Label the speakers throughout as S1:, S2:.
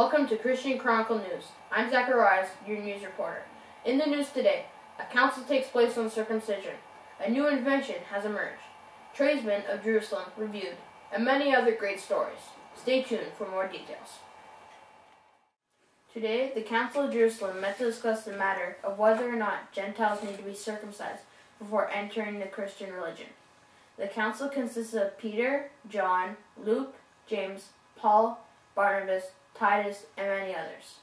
S1: Welcome to Christian Chronicle News. I'm Zacharias, your news reporter. In the news today, a council takes place on circumcision. A new invention has emerged. Tradesmen of Jerusalem reviewed, and many other great stories. Stay tuned for more details. Today, the Council of Jerusalem met to discuss the matter of whether or not Gentiles need to be circumcised before entering the Christian religion. The council consists of Peter, John, Luke, James, Paul, Barnabas, Titus, and many others.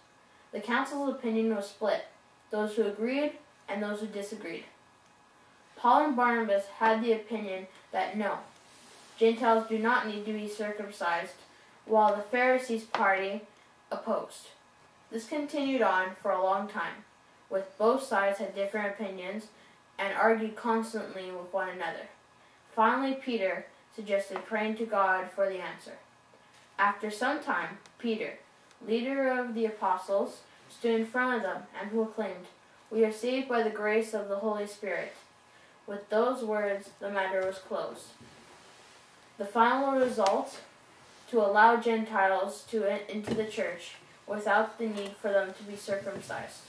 S1: The council's opinion was split, those who agreed and those who disagreed. Paul and Barnabas had the opinion that no, Gentiles do not need to be circumcised, while the Pharisees' party opposed. This continued on for a long time, with both sides had different opinions and argued constantly with one another. Finally, Peter suggested praying to God for the answer. After some time, Peter, leader of the apostles, stood in front of them and proclaimed, "We are saved by the grace of the Holy Spirit." With those words, the matter was closed. The final result, to allow Gentiles into the church without the need for them to be circumcised.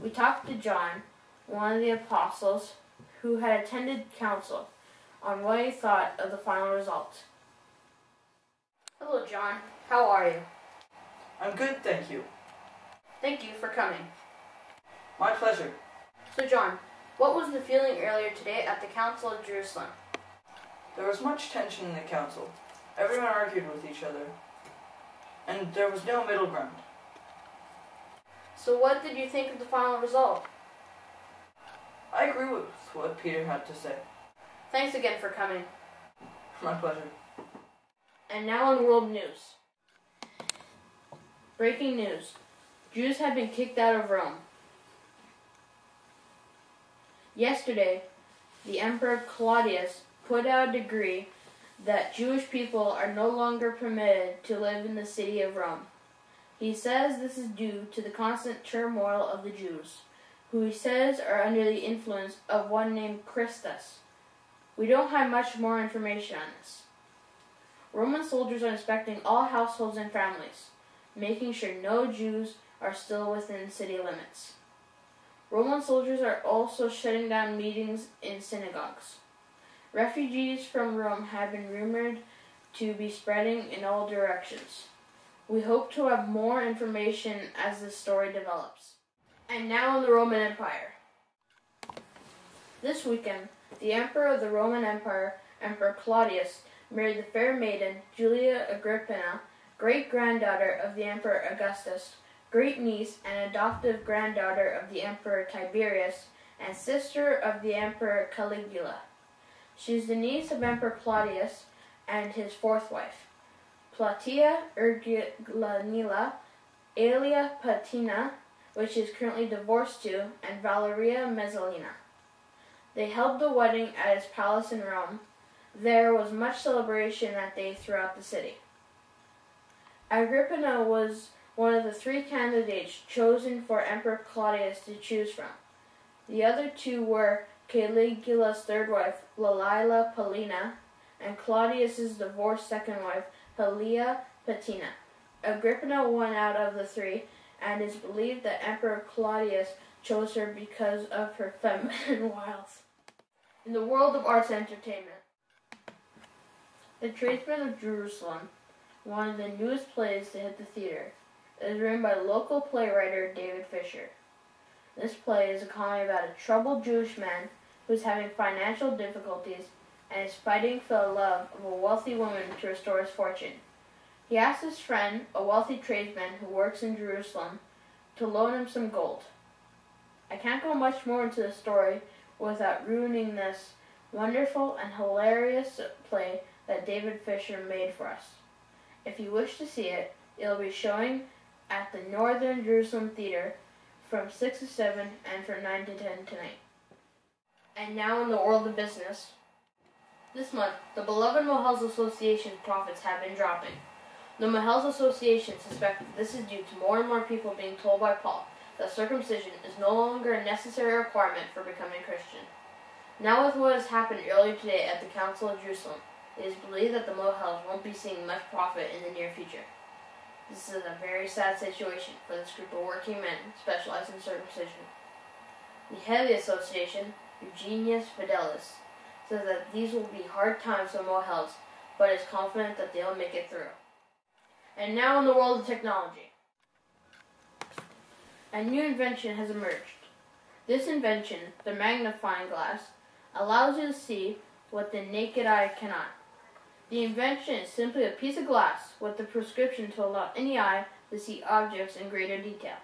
S1: We talked to John, one of the apostles, who had attended council, on what he thought of the final result. Hello, John. How are you?
S2: I'm good, thank you.
S1: Thank you for coming.
S2: My pleasure.
S1: So, John, what was the feeling earlier today at the Council of Jerusalem?
S2: There was much tension in the council. Everyone argued with each other, and there was no middle ground.
S1: So what did you think of the final result?
S2: I agree with what Peter had to say.
S1: Thanks again for coming.
S2: My pleasure.
S1: And now in world news. Breaking news. Jews have been kicked out of Rome. Yesterday, the Emperor Claudius put out a decree that Jewish people are no longer permitted to live in the city of Rome. He says this is due to the constant turmoil of the Jews, who he says are under the influence of one named Christus. We don't have much more information on this. Roman soldiers are inspecting all households and families, making sure no Jews are still within city limits. Roman soldiers are also shutting down meetings in synagogues. Refugees from Rome have been rumored to be spreading in all directions. We hope to have more information as this story develops. And now in the Roman Empire. This weekend, the Emperor of the Roman Empire, Emperor Claudius, married the fair maiden Julia Agrippina, great-granddaughter of the Emperor Augustus, great-niece and adoptive granddaughter of the Emperor Tiberius, and sister of the Emperor Caligula. She is the niece of Emperor Claudius and his fourth wife, Platia Urgulanilla, Aelia Patina, which she is currently divorced to, and Valeria Mezzalina. They held the wedding at his palace in Rome. There was much celebration that day throughout the city. Agrippina was one of the three candidates chosen for Emperor Claudius to choose from. The other two were Caligula's third wife, Lalila Paulina, and Claudius's divorced second wife, Aelia Patina. Agrippina won out of the three, and it is believed that Emperor Claudius chose her because of her feminine wiles. In the world of arts and entertainment, The Tradesmen of Jerusalem, one of the newest plays to hit the theater, is written by local playwright David Fisher. This play is a comedy about a troubled Jewish man who is having financial difficulties and is fighting for the love of a wealthy woman to restore his fortune. He asks his friend, a wealthy tradesman who works in Jerusalem, to loan him some gold. I can't go much more into the story without ruining this wonderful and hilarious play that David Fisher made for us. If you wish to see it, it'll be showing at the Northern Jerusalem Theater from 6 to 7 and from 9 to 10 tonight. And now in the world of business. This month, the beloved Mohels Association profits have been dropping. The Mohels Association suspects that this is due to more and more people being told by Paul that circumcision is no longer a necessary requirement for becoming Christian. Now with what has happened earlier today at the Council of Jerusalem, it is believed that the Mohels won't be seeing much profit in the near future. This is a very sad situation for this group of working men specialized in circumcision. The head of the association, Eugenius Fidelis, says that these will be hard times for Mohels, but is confident that they'll make it through. And now in the world of technology. A new invention has emerged. This invention, the magnifying glass, allows you to see what the naked eye cannot. The invention is simply a piece of glass with the prescription to allow any eye to see objects in greater detail.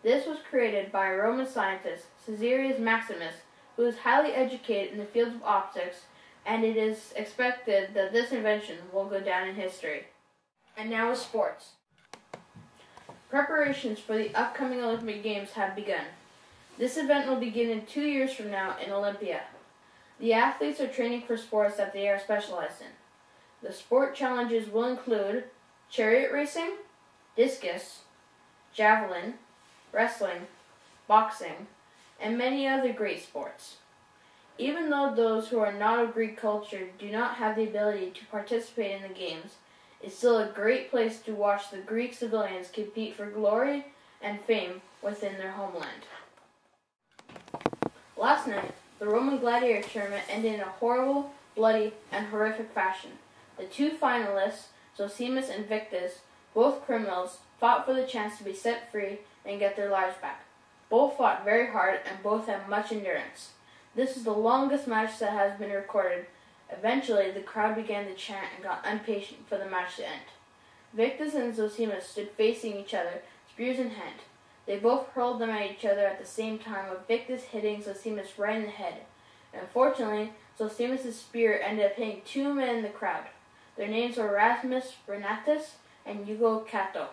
S1: This was created by a Roman scientist, Caesarius Maximus, who is highly educated in the field of optics, and it is expected that this invention will go down in history. And now with sports. Preparations for the upcoming Olympic Games have begun. This event will begin in 2 years from now in Olympia. The athletes are training for sports that they are specialized in. The sport challenges will include chariot racing, discus, javelin, wrestling, boxing, and many other great sports. Even though those who are not of Greek culture do not have the ability to participate in the games, it's still a great place to watch the Greek civilians compete for glory and fame within their homeland. Last night, the Roman gladiator tournament ended in a horrible, bloody, and horrific fashion. The two finalists, Zosimus and Victus, both criminals, fought for the chance to be set free and get their lives back. Both fought very hard and both had much endurance. This is the longest match that has been recorded. Eventually, the crowd began to chant and got impatient for the match to end. Victus and Zosimus stood facing each other, spears in hand. They both hurled them at each other at the same time, with Victus hitting Zosimus right in the head. Unfortunately, Zosimus' spear ended up hitting two men in the crowd. Their names were Erasmus Renatus and Hugo Cato.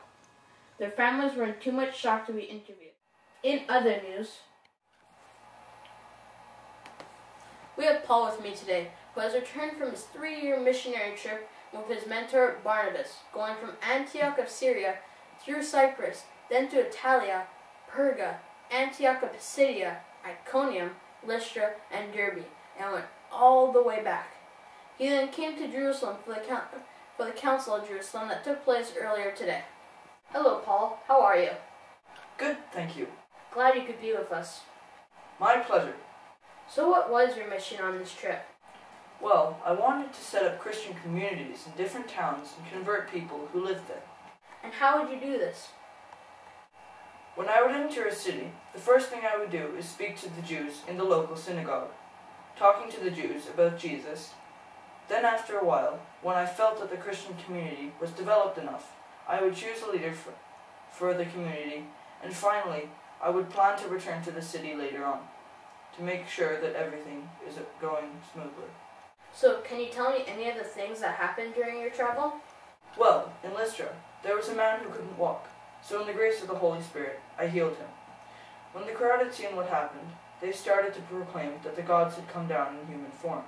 S1: Their families were in too much shock to be interviewed. In other news, we have Paul with me today, who has returned from his 3-year missionary trip with his mentor Barnabas, going from Antioch of Syria through Cyprus, then to Italia, Perga, Antioch of Pisidia, Iconium, Lystra, and Derbe, and went all the way back. He then came to Jerusalem for the Council of Jerusalem that took place earlier today. Hello, Paul. How are you?
S2: Good, thank you.
S1: Glad you could be with us.
S2: My pleasure.
S1: So what was your mission on this trip?
S2: Well, I wanted to set up Christian communities in different towns and convert people who lived there.
S1: And how would you do this?
S2: When I would enter a city, the first thing I would do is speak to the Jews in the local synagogue, talking to the Jews about Jesus. Then after a while, when I felt that the Christian community was developed enough, I would choose a leader for the community, and finally, I would plan to return to the city later on, to make sure that everything is going smoothly.
S1: So, can you tell me any of the things that happened during your travel?
S2: Well, in Lystra, there was a man who couldn't walk, so in the grace of the Holy Spirit, I healed him. When the crowd had seen what happened, they started to proclaim that the gods had come down in human form.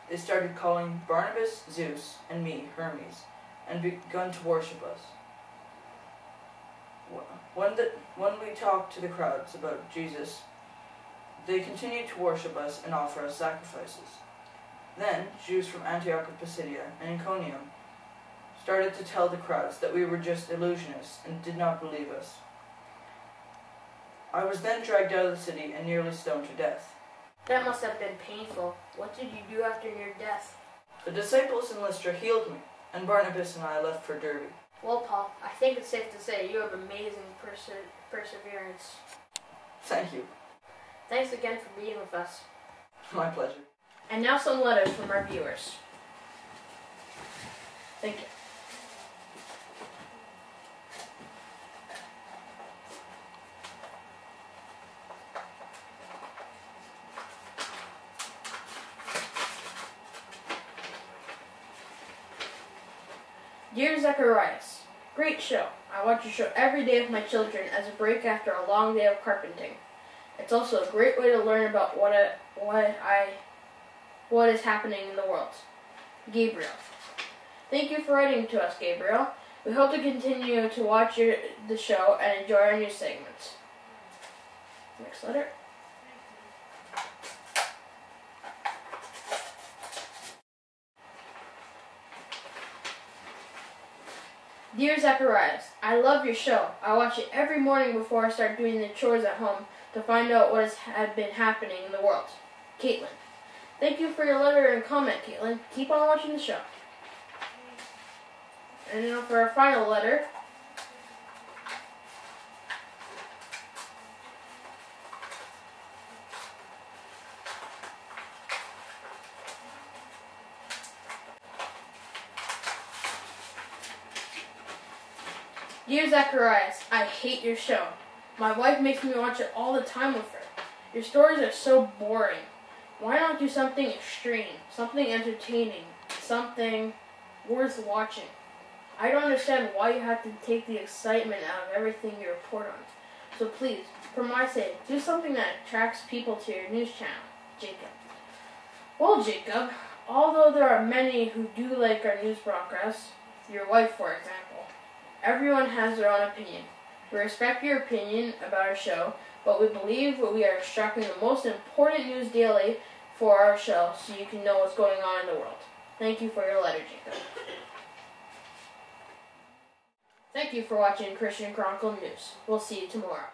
S2: They started calling Barnabas Zeus and me Hermes, and begun to worship us. When we talked to the crowds about Jesus, they continued to worship us and offer us sacrifices. Then, Jews from Antioch of Pisidia and Iconium started to tell the crowds that we were just illusionists and did not believe us. I was then dragged out of the city and nearly stoned to death.
S1: That must have been painful. What did you do after your death?
S2: The disciples in Lystra healed me, and Barnabas and I left for Derbe.
S1: Well, Paul, I think it's safe to say you have amazing perseverance.
S2: Thank you.
S1: Thanks again for being with us.
S2: My pleasure.
S1: And now some letters from our viewers. Thank you. Dear Zacharias, great show. I watch your show every day with my children as a break after a long day of carpenting. It's also a great way to learn about what is happening in the world. Gabriel. Thank you for writing to us, Gabriel. We hope to continue to watch the show and enjoy our new segments. Next letter. Dear Zacharias, I love your show. I watch it every morning before I start doing the chores at home to find out what has been happening in the world. Caitlin. Thank you for your letter and comment, Caitlin. Keep on watching the show. And now for our final letter. Dear Zacharias, I hate your show. My wife makes me watch it all the time with her. Your stories are so boring. Why not do something extreme, something entertaining, something worth watching? I don't understand why you have to take the excitement out of everything you report on. So please, for my sake, do something that attracts people to your news channel. Jacob. Well, Jacob, although there are many who do like our news broadcasts, your wife for example, everyone has their own opinion. We respect your opinion about our show, but we believe that we are extracting the most important news daily for our show so you can know what's going on in the world. Thank you for your letter, Jacob. Thank you for watching Christian Chronicle News. We'll see you tomorrow.